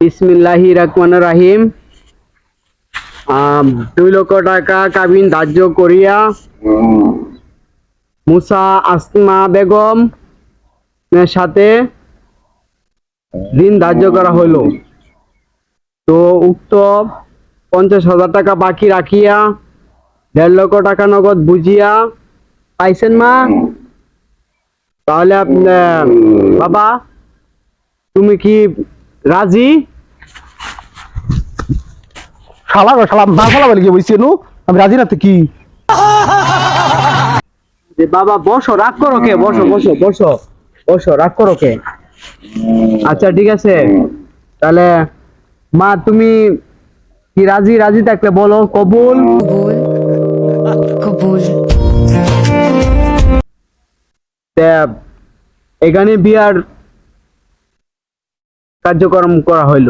বিসমিল্লাহির রহমানির রহিম। 2 লক্ষ টাকা কাবিন ধার্য করিয়া মুসা আসমা বেগম এর সাথে ঋণ ধার্য করা হইল। তো উক্ত 50,000 টাকা বাকি রাখিয়া 1.5 লক্ষ টাকা নগদ বুঝিয়া পাইছেন মা? তাহলে বাবা তুমি কি রাজি? শালা গো শালা মা শালা বলে কি বলছি নু আমি রাজি না তো কি যে বাবা বসো, রাগ করো কে? বসো বসো বসো বসো, রাগ করো কে? আচ্ছা ঠিক আছে, তাহলে মা তুমি কি রাজি? রাজি থাকলে বলো কবুল। কবুল। এখানে বিয়ার কার্যক্রম করা হইল।